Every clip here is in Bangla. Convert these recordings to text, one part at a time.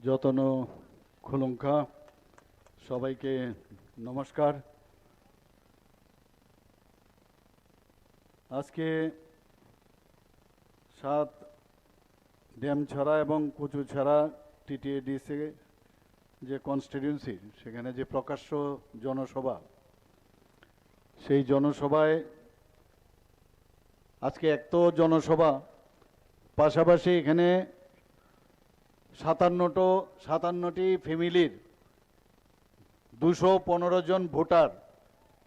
যতন খুলুঙ্খা সবাইকে নমস্কার। আজকে 7 ড্যামছড়া এবং কচুছড়া টিটিএডিসি যে কনস্টিটিউয়েন্সি সেখানে যে প্রকাশ্য জনসভা, সেই জনসভায় আজকে এক তো জনসভা, পাশাপাশি এখানে 57টি ফ্যামিলির 215 জন ভোটার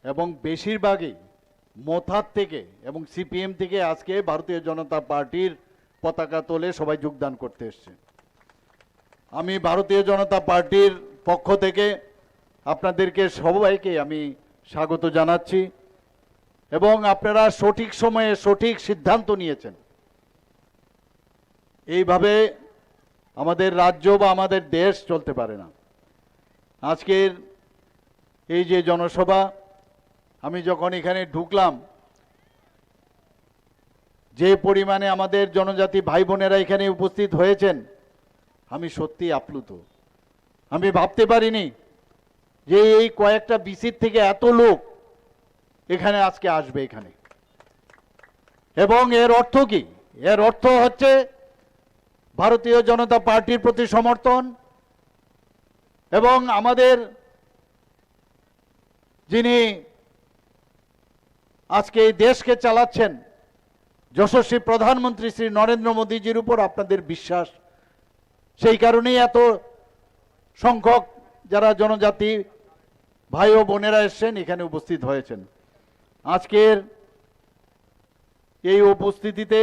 এবং বেশিরভাগই মোথার থেকে এবং সিপিএম থেকে আজকে ভারতীয় জনতা পার্টির পতাকা তোলে সবাই যোগদান করতে এসছে। আমি ভারতীয় জনতা পার্টির পক্ষ থেকে আপনাদেরকে সবাইকে আমি স্বাগত জানাচ্ছি এবং আপনারা সঠিক সময়ে সঠিক সিদ্ধান্ত নিয়েছেন। এইভাবে আমাদের রাজ্য বা আমাদের দেশ চলতে পারে না। আজকের এই যে জনসভা, আমি যখন এখানে ঢুকলাম, যে পরিমাণে আমাদের জনজাতি ভাই বোনেরা এখানে উপস্থিত হয়েছেন, আমি সত্যি আপ্লুত। আমি ভাবতে পারিনি যে এই কয়েকটা বিসির থেকে এত লোক এখানে আজকে আসবে এখানে। এবং এর অর্থ কি? এর অর্থ হচ্ছে ভারতীয় জনতা পার্টির প্রতি সমর্থন এবং আমাদের যিনি আজকে এই দেশকে চালাচ্ছেন যশস্বী প্রধানমন্ত্রী শ্রী নরেন্দ্র মোদীজির উপর আপনাদের বিশ্বাস। সেই কারণেই এত সংখ্যক যারা জনজাতি ভাই ও বোনেরা এসেছেন এখানে উপস্থিত হয়েছেন। আজকের এই উপস্থিতিতে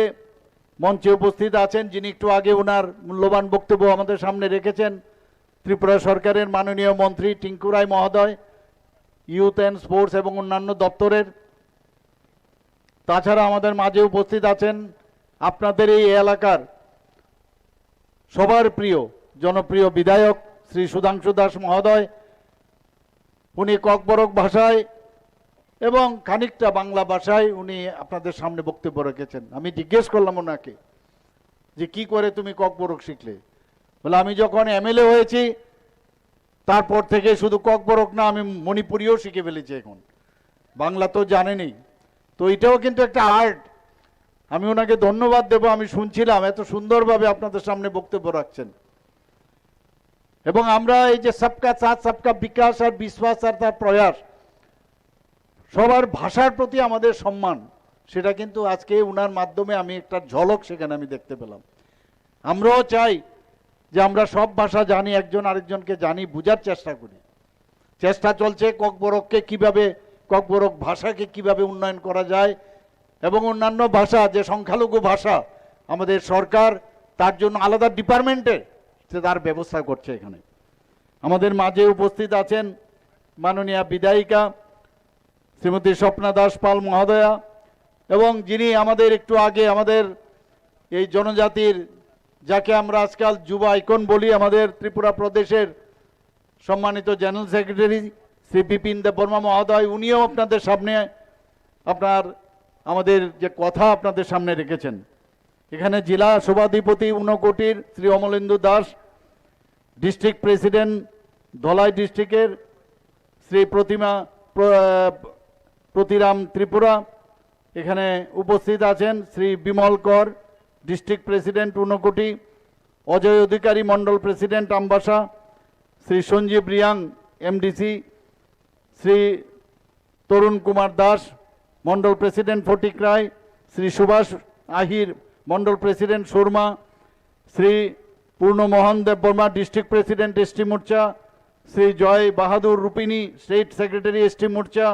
মঞ্চে উপস্থিত আছেন যিনি একটু আগে ওনার মূল্যবান বক্তব্য আমাদের সামনে রেখেছেন, ত্রিপুরা সরকারের মাননীয় মন্ত্রী টিঙ্কু রায় মহোদয়, ইউথ অ্যান্ড স্পোর্টস এবং অন্যান্য দপ্তরের। তাছাড়া আমাদের মাঝে উপস্থিত আছেন আপনাদের এই এলাকার সবার প্রিয় জনপ্রিয় বিধায়ক শ্রী সুধাংশু দাস মহোদয়। উনি ককবরক ভাষায় এবং খানিকটা বাংলা ভাষায় উনি আপনাদের সামনে বক্তব্য রেখেছেন। আমি জিজ্ঞেস করলাম ওনাকে যে কি করে তুমি ককবরক শিখলে? বলে আমি যখন এমএলএ হয়েছি তারপর থেকে শুধু ককবরক না, আমি মণিপুরিও শিখে ফেলেছি এখন। বাংলা তো জানেনই, তো এটাও কিন্তু একটা আর্ট। আমি ওনাকে ধন্যবাদ দেব। আমি শুনছিলাম এত সুন্দরভাবে আপনাদের সামনে বক্তব্য রাখছেন। এবং আমরা এই যে সবকা সাথ সবকা বিকাশ আর বিশ্বাস আর তার প্রয়াস, সবার ভাষার প্রতি আমাদের সম্মান, সেটা কিন্তু আজকে উনার মাধ্যমে আমি একটা ঝলক সেখানে আমি দেখতে পেলাম। আমরাও চাই যে আমরা সব ভাষা জানি, একজন আরেকজনকে জানি, বুঝার চেষ্টা করি। চেষ্টা চলছে ককবরককে কিভাবে, ককবরক ভাষাকে কিভাবে উন্নয়ন করা যায় এবং অন্যান্য ভাষা যে সংখ্যালঘু ভাষা আমাদের সরকার তার জন্য আলাদা ডিপার্টমেন্টে সে তার ব্যবস্থা করছে। এখানে আমাদের মাঝে উপস্থিত আছেন মাননীয়া বিধায়িকা শ্রীমতী স্বপ্না দাস পাল মহোদয়া এবং যিনি আমাদের একটু আগে আমাদের এই জনজাতির, যাকে আমরা আজকাল যুব আইকন বলি, আমাদের ত্রিপুরা প্রদেশের সম্মানিত জেনারেল সেক্রেটারি শ্রী বিপিন দেববর্মা মহোদয়, উনিও আপনাদের সামনে আমাদের যে কথা আপনাদের সামনে রেখেছেন। এখানে জেলা সভাধিপতি ঊনকোটির শ্রী অমলেন্দু দাস, ডিস্ট্রিক্ট প্রেসিডেন্ট ধলাই ডিস্ট্রিক্টের শ্রী প্রতিরাম ত্রিপুরা, এখানে উপস্থিত আছেন Shri Bimal Kar, district president Unakoti, Ajay Adhikari Mandal president Ambassa, Shri Sanjib Reang MDC, Shri Tarun Kumar Das Mandal president Fatikroy, Shri Subhash Ahir Mandal president Sharma, Shri Purnamohan Debbarma district president ST Morcha, Shri Joy Bahadur Rupini state secretary ST Morcha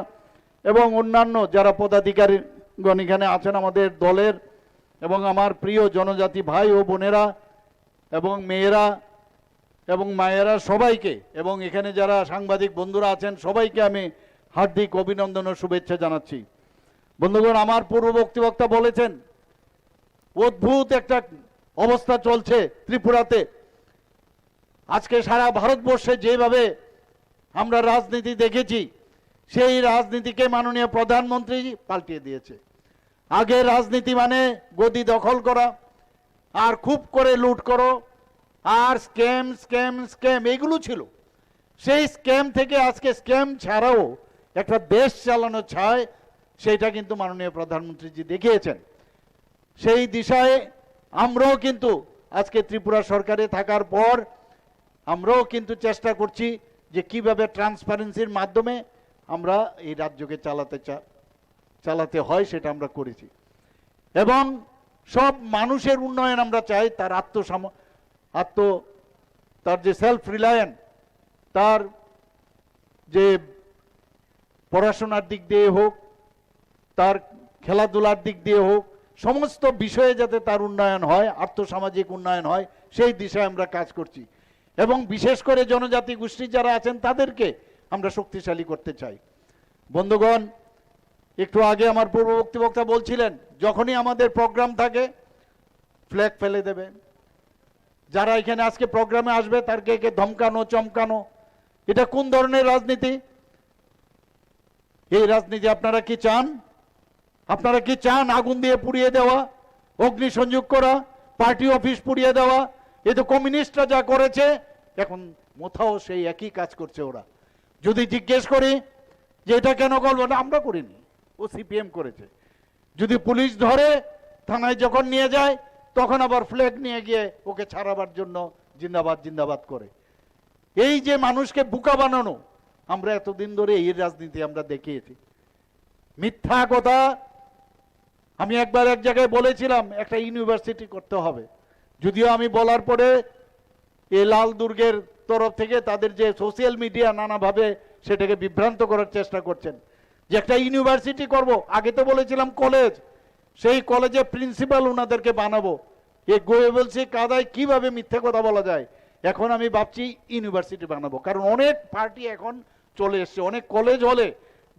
এবং অন্যান্য যারা পদাধিকারীগণ এখানে আছেন আমাদের দলের, এবং আমার প্রিয় জনজাতি ভাই ও বোনেরা এবং মেয়েরা এবং মায়েরা সবাইকে, এবং এখানে যারা সাংবাদিক বন্ধুরা আছেন সবাইকে আমি হার্দিক অভিনন্দন ও শুভেচ্ছা জানাচ্ছি। বন্ধুগণ, আমার পূর্ব বক্তা বলেছেন অদ্ভুত একটা অবস্থা চলছে ত্রিপুরাতে। আজকে সারা ভারতবর্ষে যেভাবে আমরা রাজনীতি দেখেছি, সেই রাজনীতিকে মাননীয় প্রধানমন্ত্রী পাল্টিয়ে দিয়েছে। আগে রাজনীতি মানে গদি দখল করা আর খুব করে লুট করো আর স্ক্যাম স্ক্যাম স্ক্যাম এগুলো ছিল। সেই স্ক্যাম থেকে আজকে স্ক্যাম ছাড়াও একটা দেশ চালানো চায়, সেটা কিন্তু মাননীয় প্রধানমন্ত্রীজি দেখিয়েছেন। সেই দিশায় আমরাও কিন্তু আজকে ত্রিপুরা সরকারে থাকার পর আমরাও কিন্তু চেষ্টা করছি যে কিভাবে ট্রান্সপারেন্সির মাধ্যমে আমরা এই রাজ্যকে চালাতে হয়, সেটা আমরা করেছি। এবং সব মানুষের উন্নয়ন আমরা চাই, তার তার যে সেলফ রিলায়েন্স, তার যে পড়াশোনার দিক দিয়ে হোক, তার খেলাধুলার দিক দিয়ে হোক, সমস্ত বিষয়ে যাতে তার উন্নয়ন হয়, আর্থসামাজিক উন্নয়ন হয়, সেই দিশায় আমরা কাজ করছি। এবং বিশেষ করে জনজাতি গোষ্ঠী যারা আছেন তাদেরকে আমরা শক্তিশালী করতে চাই। বন্ধুগণ, একটু আগে আমার পূর্ববর্তী বক্তা বলছিলেন, যখনই আমাদের প্রোগ্রাম থাকে ফ্ল্যাগ ফেলে দেবে। যারা এখানে আজকে প্রোগ্রামে আসবে তাদেরকে ধমকানো চমকানো, এটা কোন ধরনের রাজনীতি? এই রাজনীতি আপনারা কি চান? আপনারা কি চান আগুন দিয়ে পুড়িয়ে দেওয়া, অগ্নি সংযোগ করা, পার্টি অফিস পুড়িয়ে দেওয়া? এ তো কমিউনিস্টরা যা করেছে, এখন কোথাও সেই একই কাজ করছে ওরা। যদি জিজ্ঞেস করি যে এটা কেন করবো না, আমরা করিনি, ও সিপিএম করেছে। যদি পুলিশ ধরে থানায় যখন নিয়ে যায়, তখন আবার ফ্ল্যাগ নিয়ে গিয়ে ওকে ছাড়াবার জন্য জিন্দাবাদ জিন্দাবাদ করে। এই যে মানুষকে বোকা বানানো, আমরা এতদিন ধরে এই রাজনীতি আমরা দেখিয়েছি। মিথ্যা কথা। আমি একবার এক জায়গায় বলেছিলাম একটা ইউনিভার্সিটি করতে হবে, যদিও আমি বলার পরে এই লাল দুর্গের তরফ থেকে তাদের যে সোশ্যাল মিডিয়া নানাভাবে সেটাকে বিভ্রান্ত করার চেষ্টা করছেন যে একটা ইউনিভার্সিটি করব। আগে তো বলেছিলাম কলেজ, সেই কলেজে প্রিন্সিপাল ওনাদেরকে বানাবো। এই গোয়েবলসি কাদায় কিভাবে মিথ্যে কথা বলা যায়, এখন আমি ভাবছি ইউনিভার্সিটি বানাবো। কারণ অনেক পার্টি এখন চলে এসছে, অনেক কলেজ হলে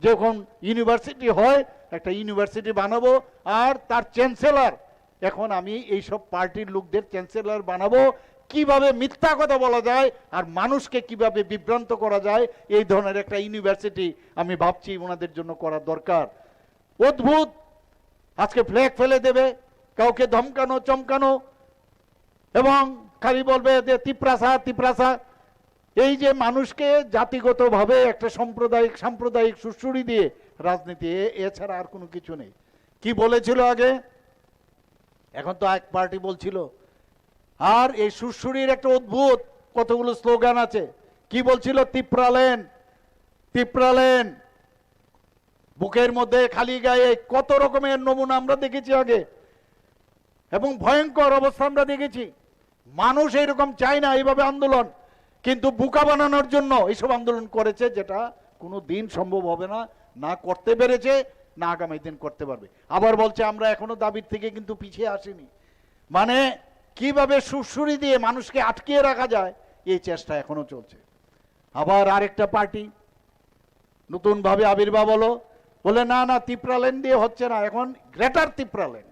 যখন ইউনিভার্সিটি হয়, একটা ইউনিভার্সিটি বানাবো। আর তার চ্যান্সেলর, এখন আমি এইসব পার্টির লোকদের চ্যান্সেলর বানাবো। কিভাবে মিথ্যা কথা বলা যায় আর মানুষকে কিভাবে বিভ্রান্ত করা যায়, এই ধরনের একটা ইউনিভার্সিটি আমি ভাবছি ওনাদের জন্য করা দরকার। অদ্ভুত আজকে ফ্ল্যাগ ফেলে দেবে, কাউকে ধমকানো চমকানো, এবং খালি বলবে যে তিপ্রাসা তিপ্রাসা। এই যে মানুষকে জাতিগতভাবে একটা সাম্প্রদায়িক সুড়সুড়ি দিয়ে রাজনীতি, এছাড়া আর কোনো কিছু নেই। কি বলেছিল আগে, এখন তো এক পার্টি বলছিল। আর এই সুড়সুড়ির একটা অদ্ভুত কতগুলো স্লোগান আছে। কি বলছিল? তিপ্রালেন তিপ্রালেন, বুকের মধ্যে খালি গায়ে, কত রকমের নমুনা আমরা দেখেছি আগে, এবং ভয়ঙ্কর অবস্থা আমরা দেখেছি। মানুষ এইরকম চায় না এইভাবে আন্দোলন, কিন্তু বোকা বানানোর জন্য এইসব আন্দোলন করেছে, যেটা কোনো দিন সম্ভব হবে না, না করতে পেরেছে, না আগামী দিন করতে পারবে। আবার বলছে আমরা এখনো দাবির থেকে কিন্তু পিছিয়ে আসিনি। মানে কিভাবে সুড়সুড়ি দিয়ে মানুষকে আটকিয়ে রাখা যায়, এই চেষ্টা এখনো চলছে। আবার আরেকটা পার্টি নতুন ভাবে আবির্ভাব হলো, বলে না না তিপ্রাল্যান্ড দিয়ে হচ্ছে না, এখন গ্রেটার তিপ্রাল্যান্ড,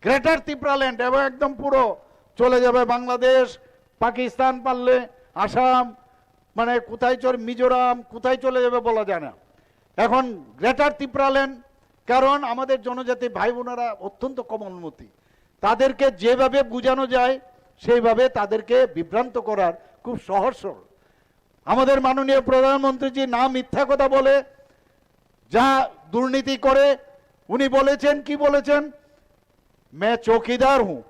গ্রেটার তিপ্রাল্যান্ড, এবং একদম পুরো চলে যাবে বাংলাদেশ, পাকিস্তান, পারলে আসাম, মানে কোথায় মিজোরাম, কোথায় চলে যাবে বলা যায় না। এখন গ্রেটার তিপ্রাল্যান্ড, কারণ আমাদের জনজাতি ভাই বোনেরা অত্যন্ত কোমলমতি, তাদেরকে যেভাবে বোঝানো যায় সেইভাবে তাদেরকে বিভ্রান্ত করার খুব সহজ সরল। আমাদের মাননীয় প্রধানমন্ত্রীজি না মিথ্যা কথা বলে, যা দুর্নীতি করে, উনি বলেছেন, কি বলেছেন? मैं चौकीदार हूं,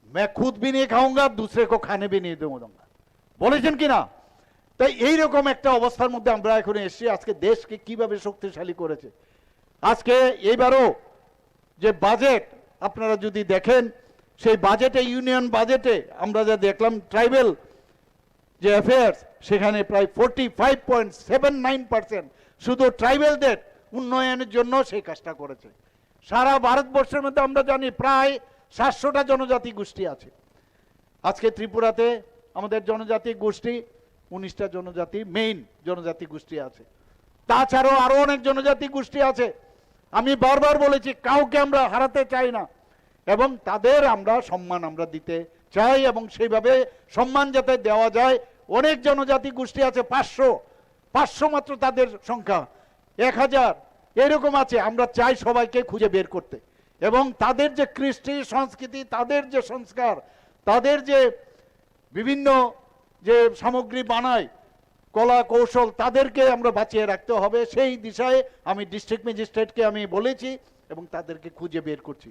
मैं खुद भी नहीं खाऊंगा, दूसरे को खाने भी नहीं दूंगा, বলেছেন কিনা? তাই এইরকম একটা অবস্থার মধ্যে আমরা এখন এসেছি। আজকে দেশকে কিভাবে শক্তিশালী করেছে। আজকে এইবারও যে বাজেট আপনারা যদি দেখেন, সেই বাজেটে, ইউনিয়ন বাজেটে আমরা যা দেখলাম, ট্রাইবেল যে অ্যাফেয়ার্স, সেখানে প্রায় 45.79% শুধু ট্রাইবেলদের উন্নয়নের জন্য সেই কাজটা করেছে। সারা ভারতবর্ষের মধ্যে আমরা জানি প্রায় 700টা জনজাতি গোষ্ঠী আছে। আজকে ত্রিপুরাতে আমাদের জনজাতি গোষ্ঠী 19টা জনজাতি, মেইন জনজাতি গোষ্ঠী আছে। তাছাড়াও আরো অনেক জনজাতি গোষ্ঠী আছে। আমি বারবার বলেছি, কাউকে আমরা হারাতে চাই না, এবং তাদের আমরা সম্মান আমরা দিতে চাই, এবং সেইভাবে সম্মান যাতে দেওয়া যায়। অনেক জনজাতি গোষ্ঠী আছে, 500 মাত্র তাদের সংখ্যা, 1000 এরকম আছে। আমরা চাই সবাইকে খুঁজে বের করতে, এবং তাদের যে কৃষ্টি সংস্কৃতি, তাদের যে সংস্কার, তাদের যে বিভিন্ন যে সামগ্রী বানায় কলা কৌশল, তাদেরকে আমরা বাঁচিয়ে রাখতে হবে। সেই দিশায় আমি ডিস্ট্রিক্ট ম্যাজিস্ট্রেটকে আমি বলেছি এবং তাদেরকে খুঁজে বের করছি।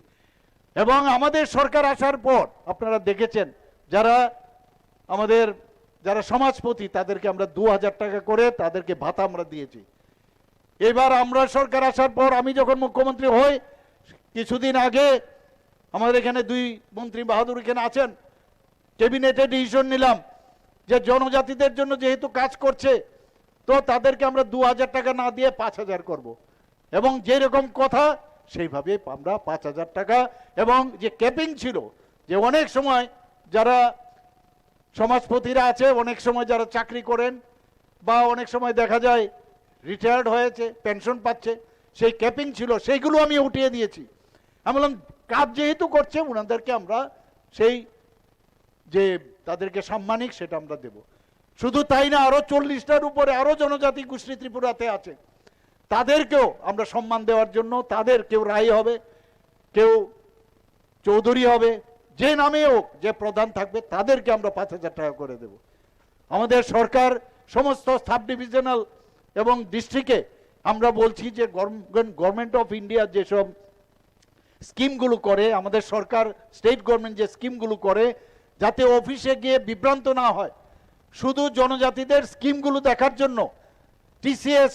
এবং আমাদের সরকার আসার পর আপনারা দেখেছেন যারা সমাজপতি তাদেরকে আমরা 2000 টাকা করে তাদেরকে ভাতা আমরা দিয়েছি। এবার আমরা সরকার আসার পর আমি যখন মুখ্যমন্ত্রী হই কিছুদিন আগে আমাদের এখানে 2 মন্ত্রী বাহাদুর এখানে আছেন, ক্যাবিনেটে ডিসিশন নিলাম যে জনজাতিদের জন্য যেহেতু কাজ করছে তো তাদেরকে আমরা 2000 টাকা না দিয়ে 5000 করব। এবং যেরকম কথা সেইভাবে আমরা 5000 টাকা, এবং যে ক্যাপিং ছিল যে অনেক সময় যারা সমাজপতিরা আছে, অনেক সময় যারা চাকরি করেন বা অনেক সময় দেখা যায় রিটায়ার্ড হয়েছে পেনশন পাচ্ছে, সেই ক্যাপিং ছিল সেইগুলো আমি উঠিয়ে দিয়েছি। আমি বললাম কাজ যেহেতু করছে ওনাদেরকে আমরা সেই যে তাদেরকে সাম্মানিক সেটা আমরা দেব। শুধু তাই না, আরো 40টার উপরে আরো জনজাতি গোষ্ঠী ত্রিপুরাতে আছে, তাদেরকেও আমরা সম্মান দেওয়ার জন্য তাদের কেউ রায় হবে, কেউ চৌধুরী হবে, যে নামে হোক যে প্রধান থাকবে তাদেরকে আমরা 5000 টাকা করে দেব। আমাদের সরকার সমস্ত সাব ডিভিশনাল এবং ডিস্ট্রিক্টে আমরা বলছি যে গভর্নমেন্ট অফ ইন্ডিয়া যেসব স্কিমগুলো করে, আমাদের সরকার স্টেট গভর্নমেন্ট যে স্কিমগুলো করে, যাতে অফিসে গিয়ে বিভ্রান্ত না হয়, শুধু জনজাতিদের স্কিমগুলো দেখার জন্য টিসিএস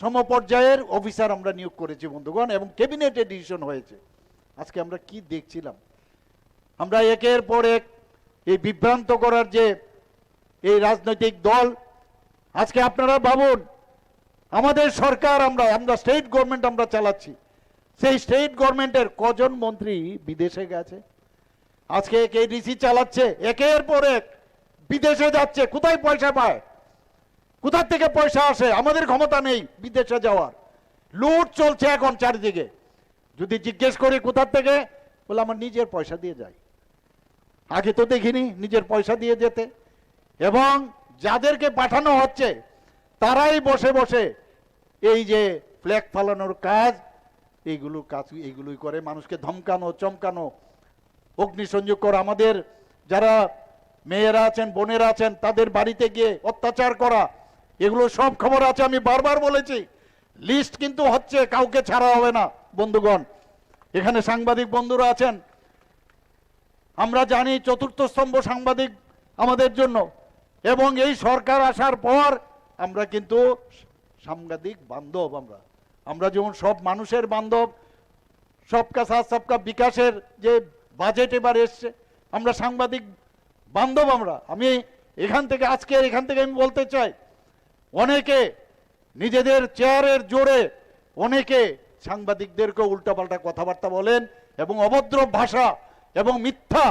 সমপর্যায়ের অফিসার আমরা নিয়োগ করেছি বন্ধুগণ, এবং ক্যাবিনেটে ডিসিশন হয়েছে। আজকে আমরা কি দেখছিলাম, আমরা একের পর এক এই বিভ্রান্ত করার যে এই রাজনৈতিক দল, আজকে আপনারা ভাবুন আমাদের সরকার আমরা স্টেট গভর্নমেন্ট আমরা চালাচ্ছি, সেই স্টেট গভর্নমেন্টের কজন মন্ত্রী বিদেশে গেছে, আজকে কেডিসি চালাচ্ছে, একের পর এক বিদেশে যাচ্ছে, কোথায় পয়সা পায়, কোথা থেকে পয়সা আসে, আমাদের ক্ষমতা নেই বিদেশে যাওয়ার, লুট চলছে এখন চারিদিকে। যদি জিজ্ঞেস করি কোথা থেকে, বলে আমার নিজের পয়সা দিয়ে যাই, আগে তো দেখিনি নিজের পয়সা দিয়ে যেতে। এবং যাদেরকে পাঠানো হচ্ছে তারাই বসে বসে এই যে ফ্ল্যাগ ফালানোর কাজ এইগুলোই করে, মানুষকে ধমকানো চমকানো, অগ্নিসংযোগ করা, আমাদের যারা মেয়েরা আছেন বোনেরা আছেন তাদের বাড়িতে গিয়ে অত্যাচার করা, এগুলো সব খবর আছে। আমি বারবার বলেছি লিস্ট কিন্তু হচ্ছে, কাউকে ছাড়া হবে না বন্ধুগণ। এখানে সাংবাদিক বন্ধুরা আছেন, আমরা জানি চতুর্থ স্তম্ভ সাংবাদিক আমাদের জন্য, এবং এই সরকার আসার পর আমরা কিন্তু সাংবাদিক বান্ধব, আমরা যেমন সব মানুষের বান্ধব, সবকা সাথ সবকা বিকাশের যে বাজেট এবার এসছে, আমরা সাংবাদিক বান্ধব। আমি এখান থেকে আমি বলতে চাই, অনেকে নিজেদের চেয়ারের জোরে অনেকে সাংবাদিকদেরকে উল্টাপাল্টা কথাবার্তা বলেন এবং অভদ্র ভাষা এবং মিথ্যা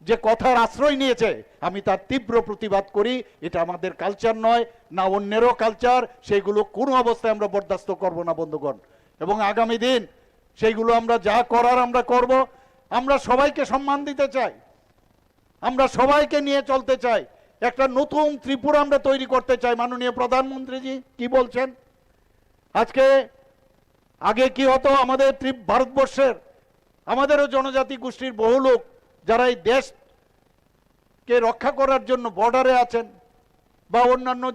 যে কথার আশ্রয় নিয়েছে, আমি তার তীব্র প্রতিবাদ করি। এটা আমাদের কালচার নয়, না অন্যেরও কালচার, সেইগুলো কোনো অবস্থায় আমরা বরদাস্ত করব না বন্ধুগণ। এবং আগামী দিন সেইগুলো আমরা যা করার আমরা করব। আমরা সবাইকে সম্মান দিতে চাই, আমরা সবাইকে নিয়ে চলতে চাই, একটা নতুন ত্রিপুরা আমরা তৈরি করতে চাই। মাননীয় প্রধানমন্ত্রীজি কি বলছেন, আগে কি হতো, আমাদের ভারতবর্ষের আমাদেরও জনজাতি গোষ্ঠীর বহু লোক যারা এই দেশকে রক্ষা করার জন্য বর্ডারে আছেন বা অন্যান্য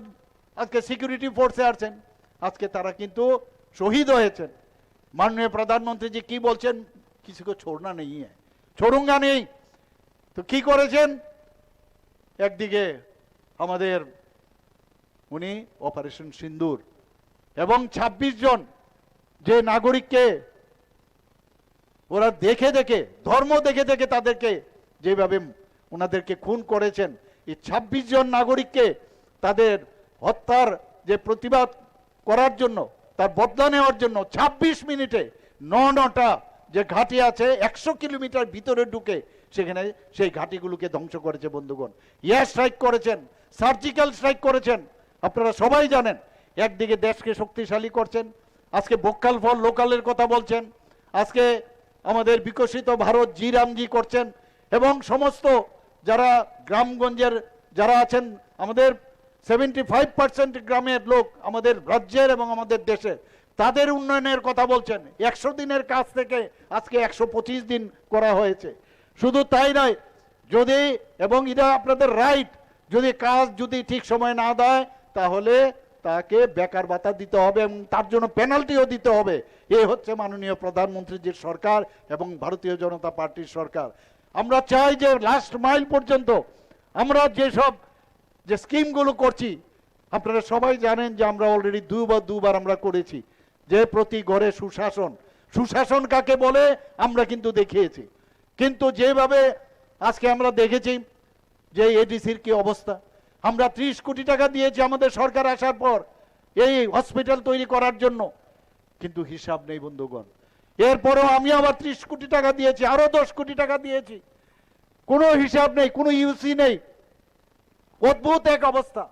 আজকে সিকিউরিটি ফোর্সে আছেন, আজকে তারা কিন্তু শহীদ হয়েছেন। মাননীয় প্রধানমন্ত্রীজি কি বলছেন, কিছুকে ছোড়না নেই, ছোড়ুঙ্গা নেই। তো কি করেছেন, একদিকে আমাদের উনি অপারেশন সিন্দুর এবং 26 জন যে নাগরিককে ওরা দেখে ধর্ম দেখে তাদেরকে যেভাবে ওনাদেরকে খুন করেছেন, এই 26 জন নাগরিককে তাদের হত্যার যে প্রতিবাদ করার জন্য, তার বদলা নেওয়ার জন্য 26 মিনিটে 9টা যে ঘাঁটি আছে 100 কিলোমিটার ভিতরে ঢুকে সেখানে সেই ঘাঁটিগুলোকে ধ্বংস করেছে বন্ধুগণ। এয়ার স্ট্রাইক করেছেন, সার্জিক্যাল স্ট্রাইক করেছেন। আপনারা সবাই জানেন, একদিকে দেশকে শক্তিশালী করছেন, আজকে ভোকাল ফর লোকালের কথা বলছেন, আজকে আমাদের বিকশিত ভারত জি রামজি করছেন, এবং সমস্ত যারা গ্রামগঞ্জের যারা আছেন, আমাদের 75% গ্রামের লোক আমাদের রাজ্যের এবং আমাদের দেশের, তাদের উন্নয়নের কথা বলছেন। 100 দিনের কাজ থেকে আজকে 125 দিন করা হয়েছে। শুধু তাই নয়, যদি এবং এটা আপনাদের রাইট, যদি কাজ যদি ঠিক সময় না দেয় তাহলে তাকে বেকার ভাতা দিতে হবে এবং তার জন্য পেনাল্টিও দিতে হবে। এই হচ্ছে মাননীয় প্রধানমন্ত্রীজির সরকার এবং ভারতীয় জনতা পার্টির সরকার। আমরা চাই যে লাস্ট মাইল পর্যন্ত আমরা যেসব যে স্কিমগুলো করছি, আপনারা সবাই জানেন যে আমরা অলরেডি দুবার আমরা করেছি, যে প্রতি ঘরে সুশাসন। সুশাসন কাকে বলে আমরা কিন্তু দেখিয়েছি, কিন্তু যেভাবে আজকে আমরা দেখেছি যে এডিসির কি অবস্থা। আমরা 30 কোটি টাকা দিয়েছি আমাদের সরকার আসার পর এই হসপিটাল তৈরি করার জন্য, কিন্তু হিসাব নেই বন্ধুগণ। এরপরেও আমি আবার 30 কোটি টাকা দিয়েছি, আরো 10 কোটি টাকা দিয়েছি, কোনো হিসাব নেই, কোনো ইউসি নেই। অদ্ভুত এক অবস্থা।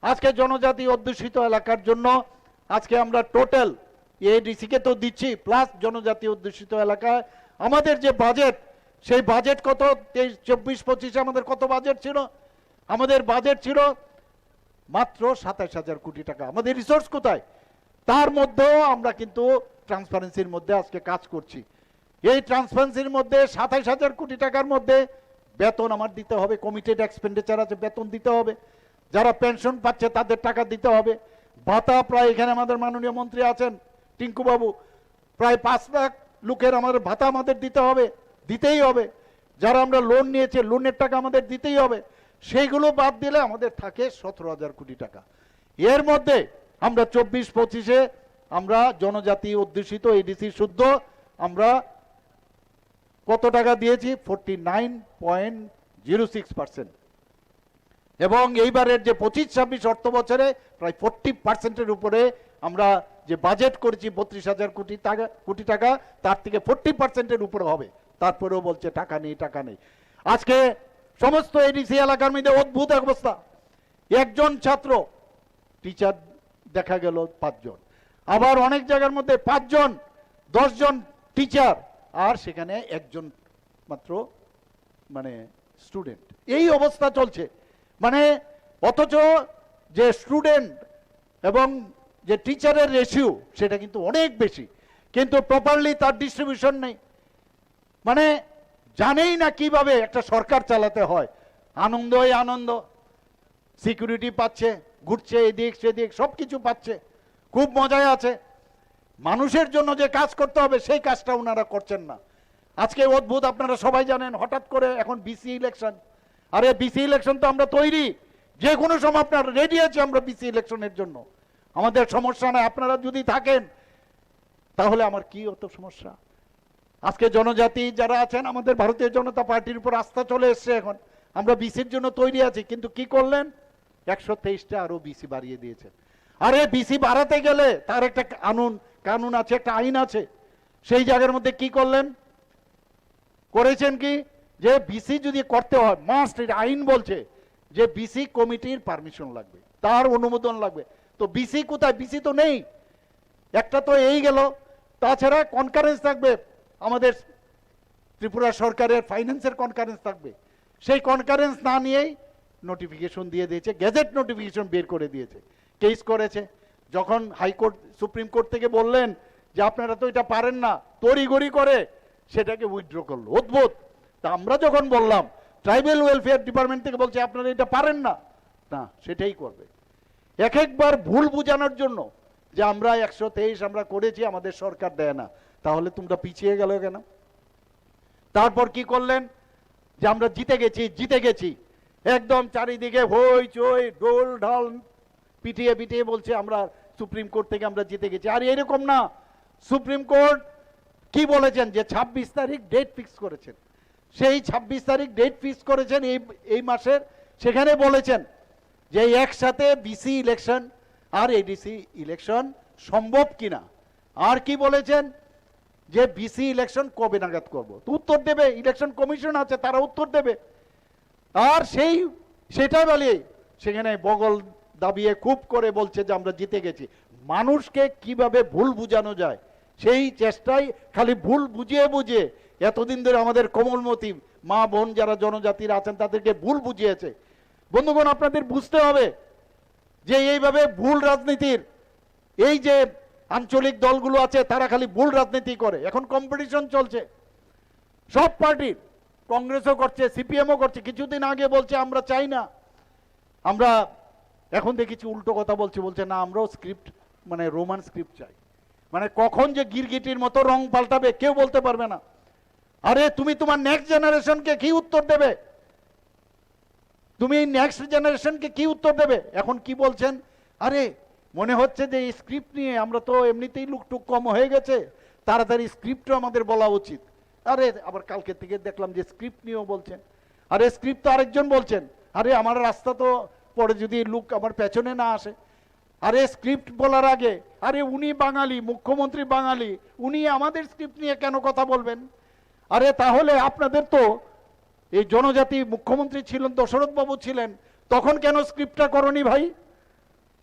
আজকে জনজাতি অধ্যুষিত এলাকার জন্য আজকে আমরা টোটাল এডিসি কে তো দিচ্ছি, প্লাস জনজাতি অধ্যুষিত এলাকায় আমাদের যে বাজেট, সেই বাজেট কত 23-24 আমাদের কত বাজেট ছিল? আমাদের বাজেট ছিল মাত্র 27,000 কোটি টাকা। আমাদের রিসোর্স কোথায়? তার মধ্যেও আমরা কিন্তু ট্রান্সপারেন্সির মধ্যে আজকে কাজ করছি। এই ট্রান্সপারেন্সির মধ্যে 27,000 কোটি টাকার মধ্যে বেতন আমার দিতে হবে, কমিটেড এক্সপেন্ডিচার আছে, বেতন দিতে হবে। যারা পেনশন পাচ্ছে তাদের টাকা দিতে হবে। ভাতা প্রায়, এখানে আমাদের মাননীয় মন্ত্রী আছেন টিঙ্কু বাবু, প্রায় 5 লাখ লোকের আমাদের ভাতা আমাদের দিতে হবে, দিতেই হবে। যারা আমরা লোন নিয়েছে লোনের টাকা আমাদের দিতেই হবে। সেইগুলো বাদ দিলে আমাদের থাকে 17,000 কোটি টাকা। এর মধ্যে আমরা 24-25-এ আমরা জনজাতি অধ্যুষিত এডিসি শুদ্ধ আমরা কত টাকা দিয়েছি? 49.06%। এবং এইবারের যে 25-26 অর্থ বছরে প্রায় 40%-এর উপরে আমরা যে বাজেট করেছি 32,000 কোটি টাকা, তার থেকে 40%-এর উপরে হবে। তারপরেও বলছে টাকা নেই, টাকা নেই। আজকে সমস্ত এডিসি এলাকার মধ্যে অদ্ভুত অবস্থা। একজন ছাত্র টিচার দেখা গেল 5 জন, আবার অনেক জায়গার মধ্যে 5 জন 10 জন টিচার, আর সেখানে একজন মাত্র মানে স্টুডেন্ট। এই অবস্থা চলছে। মানে অথচ যে স্টুডেন্ট এবং যে টিচারের রেশিও সেটা কিন্তু অনেক বেশি, কিন্তু প্রপারলি তার ডিস্ট্রিবিউশন নেই। মানে জানেই না কিভাবে একটা সরকার চালাতে হয়। আনন্দই আনন্দ, সিকিউরিটি পাচ্ছে, ঘুরছে এদিক সেদিক, সব কিছু পাচ্ছে, খুব মজায় আছে। মানুষের জন্য যে কাজ করতে হবে সেই কাজটা ওনারা করছেন না। আজকে অদ্ভুত, আপনারা সবাই জানেন, হঠাৎ করে এখন বিসি ইলেকশন। আরে বিসি ইলেকশন তো আমরা তৈরি, যে কোনো সময় আপনার রেডি আছে আমরা বিসি ইলেকশনের জন্য, আমাদের সমস্যা নাই। আপনারা যদি থাকেন তাহলে আমার কি অত সমস্যা? আজকে জনজাতি যারা আছেন আমাদের ভারতীয় জনতা পার্টির উপর আস্থা চলে এসছে, এখন আমরা বিসির জন্য তৈরি আছি। কিন্তু কি করলেন? 123টা আরো বিসি বাড়িয়ে দিয়েছেন। আরে বিসি বাড়াতে গেলে তার একটা কানুন আছে, একটা আইন আছে। সেই জায়গার মধ্যে কি করলেন? করেছেন কি যে বিসি যদি করতে হয় মাস্ট, আইন বলছে যে বিসি কমিটির পারমিশন লাগবে, তার অনুমোদন লাগবে। তো বিসি কোথায়? বিসি তো নেই। একটা তো এই গেল, তাছাড়া কনকারেন্স থাকবে, আমাদের ত্রিপুরা সরকারের ফাইন্যান্সের কনকারেন্স থাকবে। সেই কনকারেন্স না নিয়েই নোটিফিকেশন দিয়ে দিয়েছে, গেজেট নোটিফিকেশন বের করে দিয়েছে, কেস করেছে। যখন হাইকোর্ট সুপ্রিম কোর্ট থেকে বললেন যে আপনারা তো এটা পারেন না, তড়িঘড়ি করে সেটাকে উইথড্র করলো। অদ্ভুত। তা আমরা যখন বললাম, ট্রাইবাল ওয়েলফেয়ার ডিপার্টমেন্ট থেকে বলছে আপনারা এটা পারেন না, না সেটাই করবে। এক একবার ভুল বোঝানোর জন্য যে আমরা 123 আমরা করেছি, আমাদের সরকার দেয় না, তাহলে তোমরা পিছিয়ে গেল কেন? তারপর কি করলেন? যে আমরা জিতে গেছি, একদম চারিদিকে হই চই ঢোল ঢাল পিটিয়ে পিটিয়ে বলছে আমরা সুপ্রিম কোর্ট থেকে আমরা জিতে গেছি। আর এরকম না, সুপ্রিম কোর্ট কি বলেছেন যে 26 তারিখ ডেট ফিক্স করেছেন। সেই 26 তারিখ ডেট ফিক্স করেছেন এই মাসের। সেখানে বলেছেন যে একসাথে বিসি ইলেকশন আর এডিসি ইলেকশন সম্ভব কিনা। আর কি বলেছেন? যে বিসি ইলেকশন কবে নাগাদ করব, তো উত্তর দেবে, ইলেকশন কমিশন আছে, তারা উত্তর দেবে। আর সেটা বলে সেখানে বগল দাবিয়ে খুব করে বলছে যে আমরা জিতে গেছি। মানুষকে কিভাবে ভুল বুঝানো যায় সেই চেষ্টাই, খালি ভুল বুঝিয়ে বুঝিয়ে এতদিন ধরে আমাদের কোমলমতি মা বোন যারা জনজাতির আছেন তাদেরকে ভুল বুঝিয়েছে। বন্ধুগণ, আপনাদের বুঝতে হবে যে এইভাবে ভুল রাজনীতির, এই যে আঞ্চলিক দলগুলো আছে তারা খালি ভুল রাজনীতি করে। এখন কম্পিটিশন চলছে সব পার্টির, কংগ্রেসও করছে, সিপিএমও করছে। কিছুদিন আগে বলছে আমরা চাই না, আমরা এখন দেখেছি উল্টো কথা বলছে, বলছে না আমরাও স্ক্রিপ্ট মানে রোমান স্ক্রিপ্ট চাই। মানে কখন যে গিরগিটির মতো রং পাল্টাবে কেউ বলতে পারবে না। আরে তুমি তোমার নেক্সট জেনারেশনকে কি উত্তর দেবে? তুমি নেক্সট জেনারেশনকে কি উত্তর দেবে? এখন কি বলছেন, আরে মনে হচ্ছে যে এই স্ক্রিপ্ট নিয়ে আমরা তো এমনিতেই লুকটুক কম হয়ে গেছে, তাড়াতাড়ি স্ক্রিপ্টও আমাদের বলা উচিত। আরে আবার কালকে থেকে দেখলাম যে স্ক্রিপ্ট নিয়েও বলছেন। আরে স্ক্রিপ্ট তো আরেকজন বলছেন, আরে আমার রাস্তা তো পরে যদি লুক আমার পেছনে না আসে। আরে স্ক্রিপ্ট বলার আগে, আরে উনি বাঙালি, মুখ্যমন্ত্রী বাঙালি, উনি আমাদের স্ক্রিপ্ট নিয়ে কেন কথা বলবেন? আরে তাহলে আপনাদের তো এই জনজাতি মুখ্যমন্ত্রী ছিলেন, দশরথ বাবু ছিলেন, তখন কেন স্ক্রিপ্টটা করনি ভাই?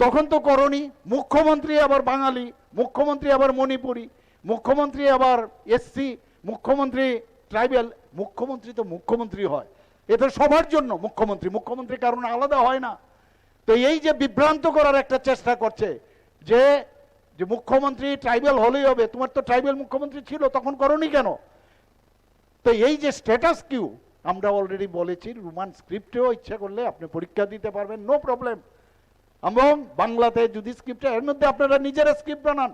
তখন তো করনি। মুখ্যমন্ত্রী আবার বাঙালি, মুখ্যমন্ত্রী আবার মণিপুরি, মুখ্যমন্ত্রী আবার এসসি, মুখ্যমন্ত্রী ট্রাইবেল। মুখ্যমন্ত্রী তো মুখ্যমন্ত্রী হয়, এটা সবার জন্য মুখ্যমন্ত্রী, মুখ্যমন্ত্রী কারণ আলাদা হয় না। তো এই যে বিভ্রান্ত করার একটা চেষ্টা করছে যে যে মুখ্যমন্ত্রী ট্রাইবেল হলেই হবে, তোমার তো ট্রাইবেল মুখ্যমন্ত্রী ছিল, তখন করনি কেন? তো এই যে স্ট্যাটাস কিউ, আমরা অলরেডি বলেছি রোমান স্ক্রিপ্টেও ইচ্ছা করলে আপনি পরীক্ষা দিতে পারবেন, নো প্রবলেম। এবং বাংলাতে যদি স্ক্রিপ্ট, এর মধ্যে আপনারা নিজেরা স্ক্রিপ্ট বানান।